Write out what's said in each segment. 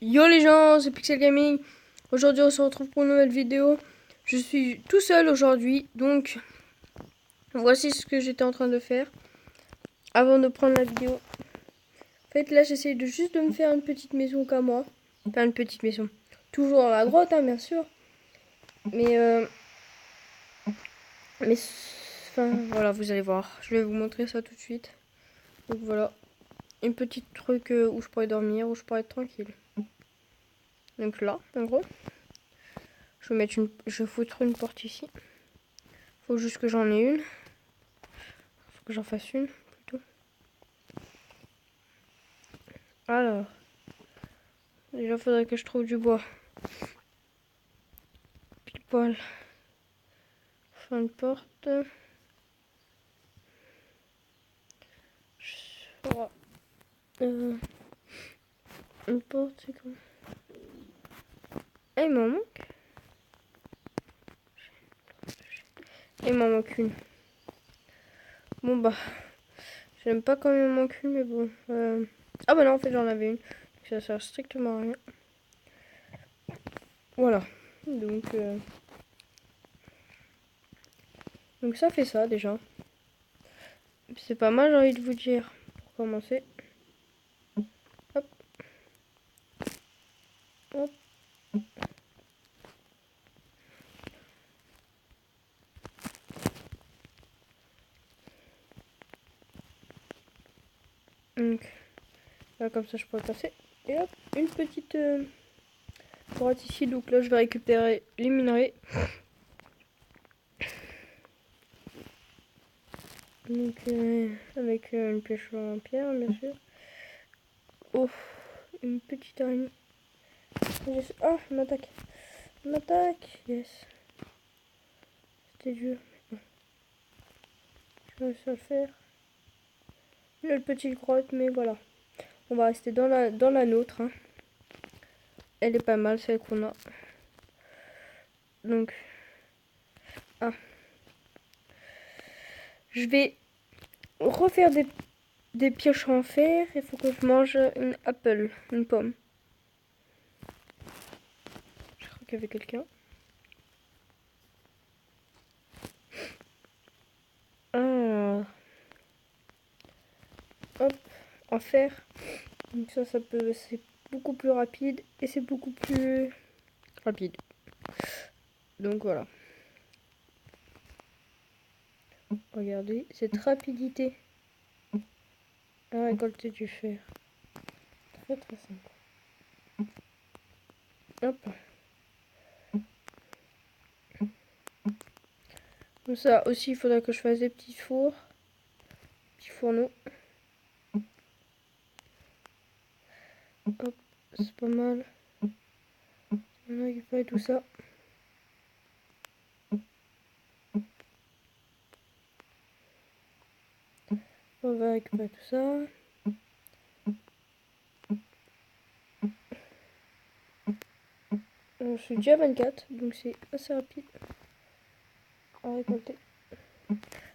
Yo les gens, c'est Pixel Gaming. Aujourd'hui on se retrouve pour une nouvelle vidéo. Je suis tout seul aujourd'hui, donc voici ce que j'étais en train de faire avant de prendre la vidéo. En fait là j'essaie de juste de me faire une petite maison comme moi. Enfin une petite maison. Toujours dans la grotte hein, bien sûr. Mais enfin voilà, vous allez voir. Je vais vous montrer ça tout de suite. Donc voilà. Une petite truc où je pourrais dormir, où je pourrais être tranquille. Donc là, en gros. Je vais foutre une porte ici. Faut juste que j'en ai une. Faut que j'en fasse une, plutôt. Alors. Déjà, faudrait que je trouve du bois. Pile poil. Fin de porte. Voilà. Une porte, c'est comme... Ah, il m'en manque. Il m'en manque une. Bon, bah. J'aime pas quand il m'en manque une, mais bon. Ah, bah non, en fait, j'en avais une. Ça sert strictement à rien. Voilà. Donc ça fait ça, déjà. C'est pas mal, j'ai envie de vous dire. Pour commencer. Hop. Hop. Donc, là, comme ça, je pourrais passer. Et hop, une petite droite ici. Donc là, je vais récupérer les minerais. Donc, avec une pêche en pierre, bien sûr. Oh, une petite araignée. Ah, elle m'attaque. Elle m'attaque. Yes. C'était dur. Je vais réussir à le faire. Une petite grotte, mais voilà. On va rester dans la nôtre. Hein. Elle est pas mal, celle qu'on a. Donc, ah. Je vais refaire des pioches en fer. Il faut que je mange une apple, une pomme. Je crois qu'il y avait quelqu'un. Ah. Hop, en fer. Donc ça peut, c'est beaucoup plus rapide et c'est beaucoup plus rapide. Donc voilà. Regardez, cette rapidité à récolter du fer. Très très simple. Hop. Comme ça aussi, il faudra que je fasse des petits fours. Petits fourneaux. Hop, c'est pas mal. On va récupérer tout ça. On va récupérer tout ça. Je suis déjà à 24, donc c'est assez rapide à récolter.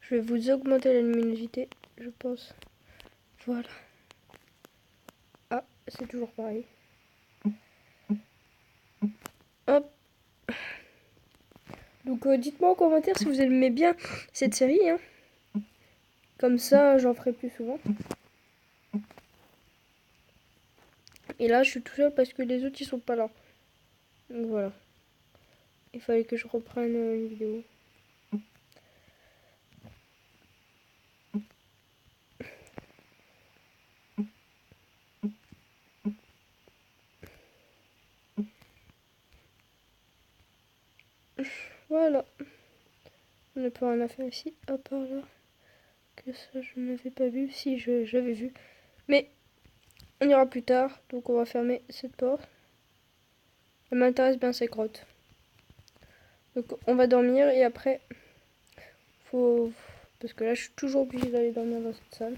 Je vais vous augmenter la luminosité, je pense. Voilà. Ah, c'est toujours pareil. Hop. Donc dites-moi en commentaire si vous aimez bien cette série. Hein. Comme ça, j'en ferai plus souvent. Et là, je suis tout seul parce que les autres, ils sont pas là. Donc voilà. Il fallait que je reprenne une vidéo. Voilà. On n'a plus rien à faire ici, à part là. Que ça, je n'avais pas vu. Si, j'avais vu. Mais on ira plus tard. Donc on va fermer cette porte. Elle m'intéresse bien ces grottes. Donc on va dormir et après, faut... Parce que là, je suis toujours obligée d'aller dormir dans cette salle.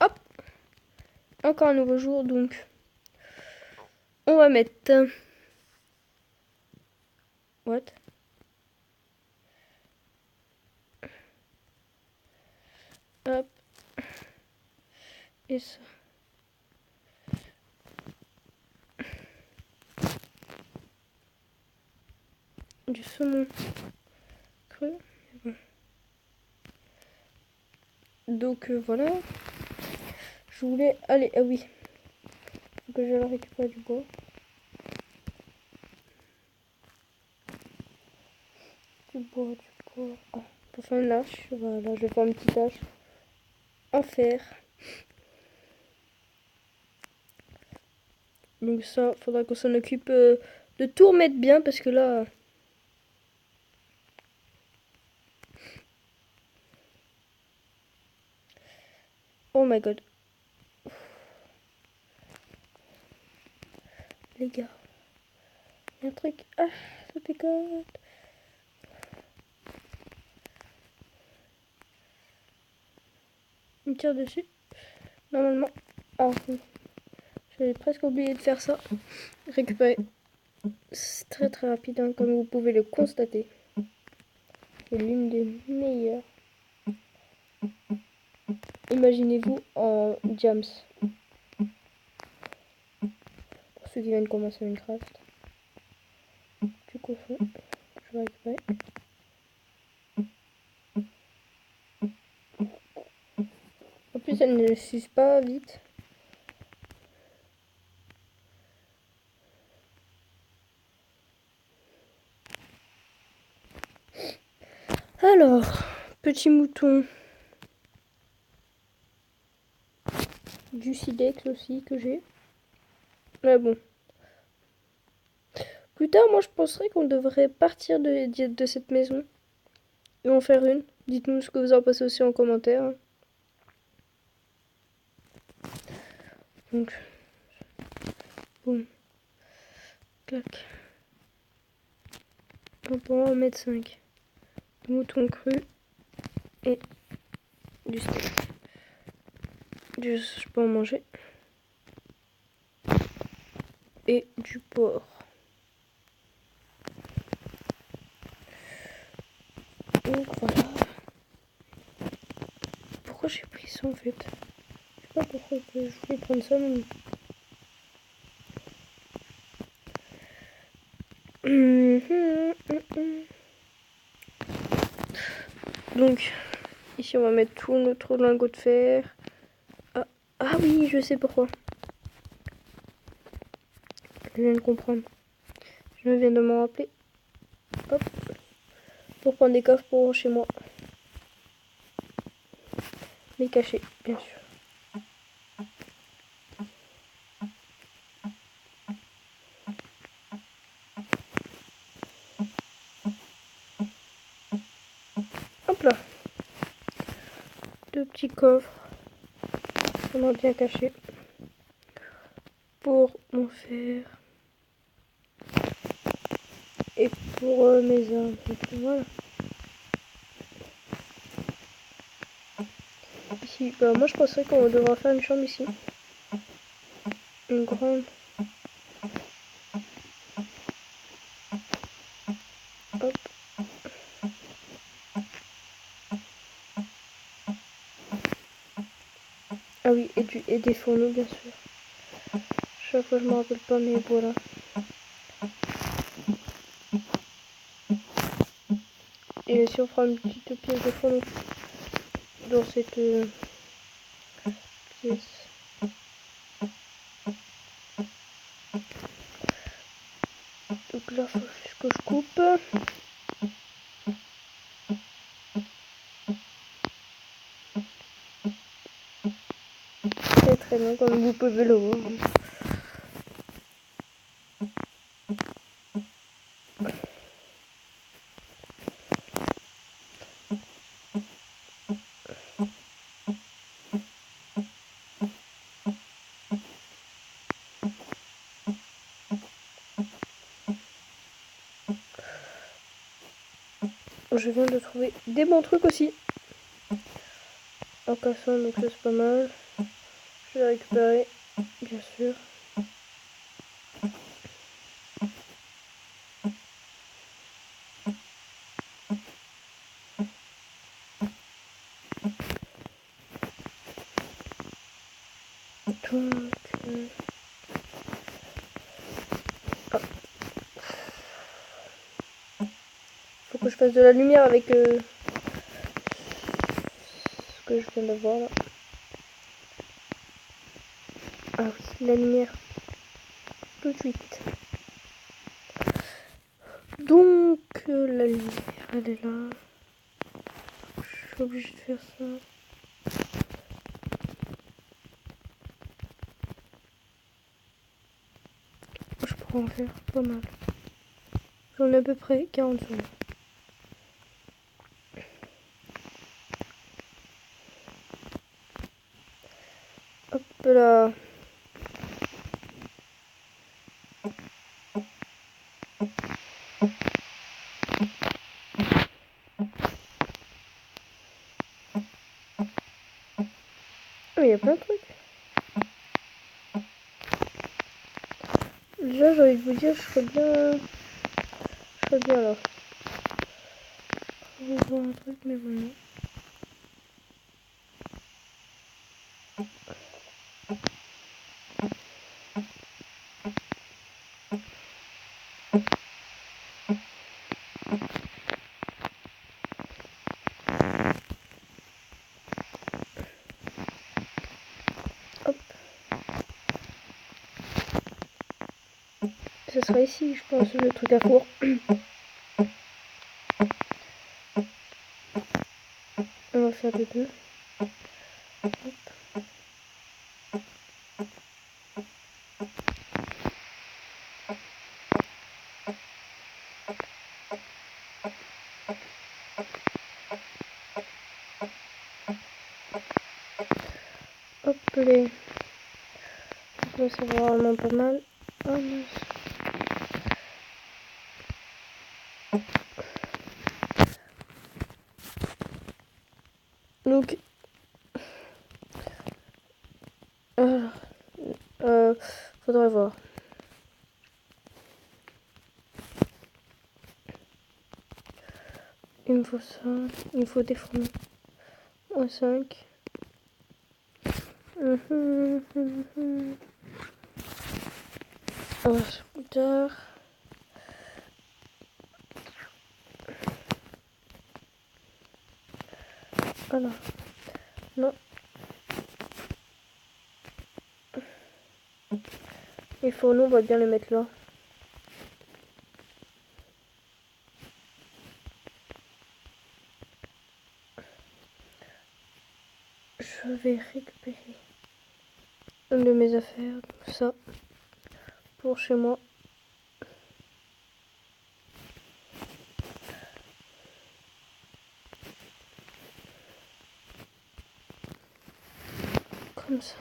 Hop. Encore un nouveau jour, donc on va mettre... What? Hop. Et ça. Du saumon cru. Bon. Donc voilà. Je voulais aller. Ah oui. Faut que je récupère du bois. Du bois. Ah, pour faire une hache. Voilà, je vais faire une petite hache en fer. Donc ça, faudra qu'on s'en occupe de tout remettre bien parce que là. Oh my god. Les gars. Il y a un truc. Ah, ça picote. Il me tire dessus. Normalement. Ah oui. J'avais presque oublié de faire ça. Récupérer. C'est très très rapide, hein, comme vous pouvez le constater. C'est l'une des meilleures. Imaginez-vous en Jams. Pour ceux qui viennent commencer Minecraft. Du cochon. Je vais récupérer. En plus, elle ne s'use pas vite. Alors, petit mouton. Du silex aussi que j'ai. Mais bon. Plus tard, moi je penserais qu'on devrait partir de cette maison. Et en faire une. Dites-nous ce que vous en pensez aussi en commentaire. Donc, boum. Clac. On pourra en mettre 5. Du mouton cru et du steak. Je peux en manger. Et du porc. Donc voilà. Pourquoi j'ai pris ça en fait? Je sais pas pourquoi je voulais prendre ça mais... Donc ici on va mettre tout notre lingot de fer. Ah oui, je sais pourquoi. Je viens de comprendre. Je viens de m'en rappeler. Hop. Pour prendre des coffres pour chez moi. Mais cachés, bien sûr. Hop là. 2 petits coffres. On a bien caché. Pour mon fer. Et pour mes armes. Voilà. Ici, bah, moi je penserais qu'on devra faire une chambre ici. Une grande. Hop. Ah oui, et des fourneaux bien sûr. Chaque fois je me rappelle pas mais voilà. Et si on fera une petite pièce de fourneau dans cette pièce. Donc là, il faut juste que je coupe. C'est très long comme vous pouvez le voir. Je viens de trouver des bons trucs aussi. En cassant, donc ça c'est pas mal. Je vais récupérer, bien sûr. Donc... ah. Faut que je fasse de la lumière avec ce que je viens de voir là. Ah oui, la lumière. Tout de suite. Donc la lumière, elle est là. Je suis obligée de faire ça. Je pourrais en faire pas mal. J'en ai à peu près 40 secondes. Hop là. Oh, il y a plein de trucs. Déjà, j'ai envie de vous dire, je serais bien. Je serais bien là. Je vais voir un truc, mais bon, non. Hop. Ce sera ici, je pense, le truc à four. On va faire de deux. Hop. Hop les. Ça c'est vraiment pas mal. Oh mince. Donc faudrait voir. Il me faut ça. Il me faut des fourneaux. En 5. Un scooter. Voilà. Non. Les fourneaux, on va bien les mettre là. Je vais récupérer une de mes affaires, ça, pour chez moi. Comme ça.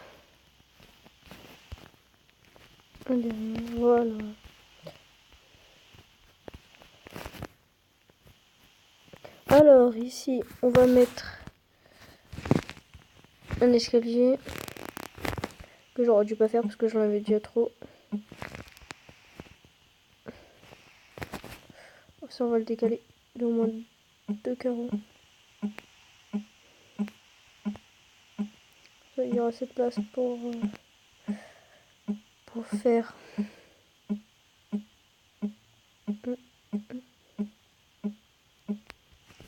Un dernier, voilà. Alors ici, on va mettre un escalier que j'aurais dû pas faire parce que j'en avais déjà trop. Ça, on va le décaler d'au moins 2 carreaux. Ça, il y aura assez de place pour faire.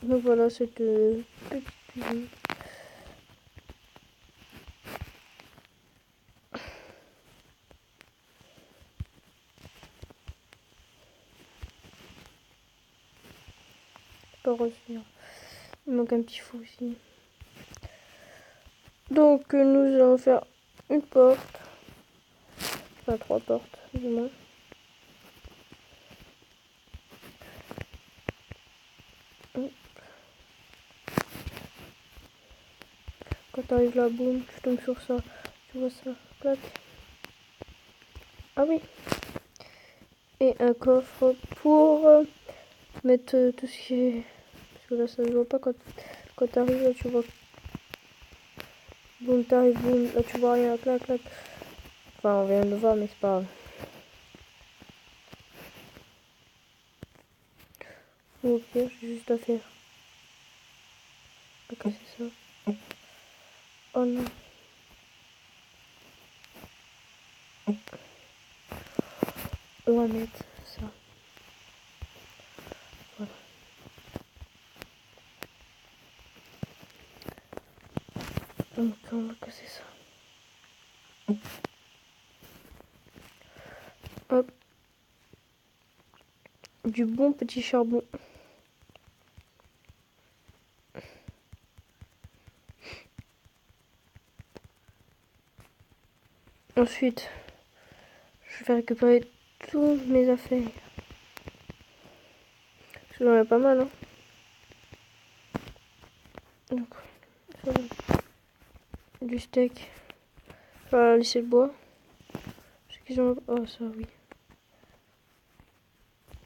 Donc voilà cette petite cuisine. Pas revenir. Il manque un petit fou aussi. Donc nous allons faire une porte. Enfin 3 portes du moins. Quand t'arrives là, boum, tu tombes sur ça. Tu vois ça, clac. Ah oui. Et un coffre pour mettre tout ce qui est... Parce que là ça se voit pas quand t'arrives là, tu vois. Boum, t'arrives, boum, là tu vois rien, clac, clac. Enfin on vient de le voir mais c'est pas grave. Ou au pire, j'ai juste à faire. À casser ça. Oh non. On va mettre ça. Voilà. Donc on va casser ça. Hop. Du bon petit charbon. Ensuite, je vais récupérer toutes mes affaires. J'en ai pas mal, hein. Donc, ça, du steak. Je vais laisser le bois. Parce qu'ils ont... Oh, ça, oui.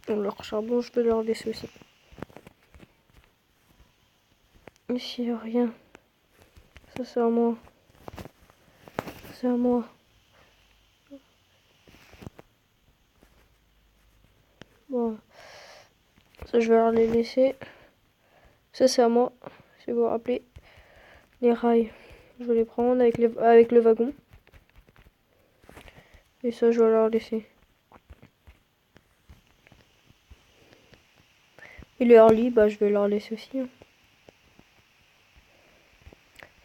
Donc, leur charbon, je peux leur laisser aussi. Ici, il n'y a rien. Ça, c'est à moi. C'est à moi. Bon. Ça, je vais leur les laisser. Ça, c'est à moi. Si vous vous rappelez. Les rails. Je vais les prendre avec le wagon. Et ça, je vais leur laisser. Et leur lit, bah, je vais leur laisser aussi. Hein.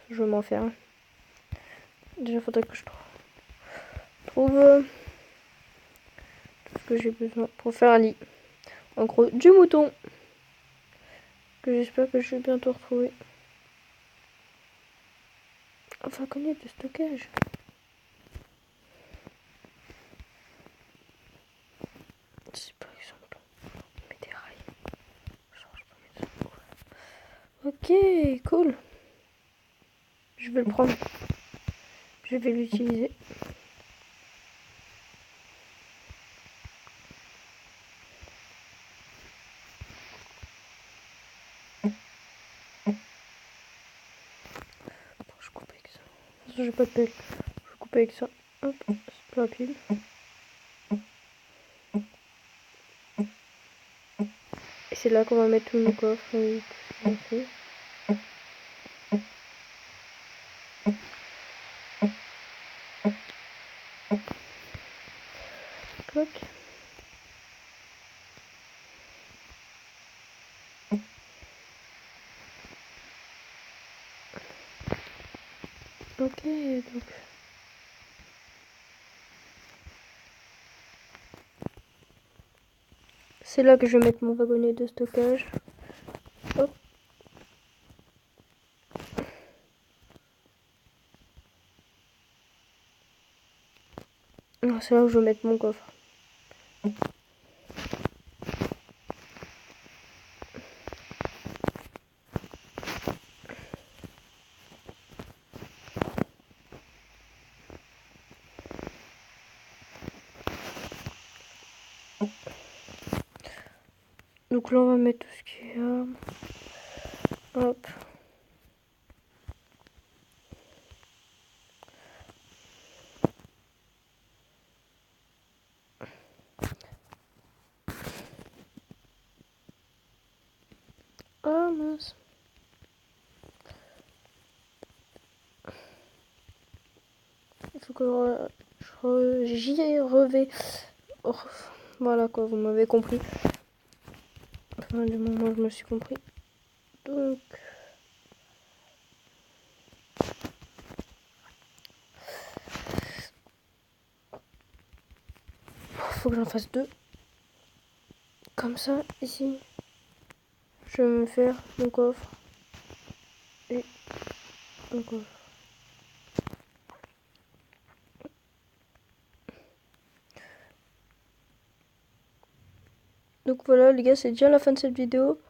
Je vais m'en faire un. Déjà, il faudrait que je trouve tout ce que j'ai besoin pour faire un lit. En gros, du mouton. Que j'espère que je vais bientôt retrouver. Enfin, connaître de stockage. C'est par exemple. On met des rails. Genre, je peux mettre ça. Ok, cool. Je vais le prendre. Je vais l'utiliser. Je coupe avec ça. De toute façon, j'ai pas de pelle. Je coupe avec ça. Hop, c'est plus rapide. Et c'est là qu'on va mettre tout nos coffres et tout ce qu'on fait. Cloc. Ok, donc. C'est là que je vais mettre mon wagonnet de stockage. Hop. C'est là où je vais mettre mon coffre. Donc là, on va mettre tout ce qu'il y a. Hop. Oh mince. Il faut que j'y revais. Oh, voilà quoi, vous m'avez compris. Enfin, du moment où je me suis compris. Donc. Faut que j'en fasse deux. Comme ça, ici. Je vais me faire mon coffre. Et mon coffre. Donc voilà les gars, c'est déjà la fin de cette vidéo.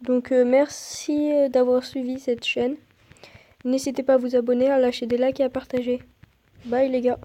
Donc merci d'avoir suivi cette chaîne. N'hésitez pas à vous abonner, à lâcher des likes et à partager. Bye les gars.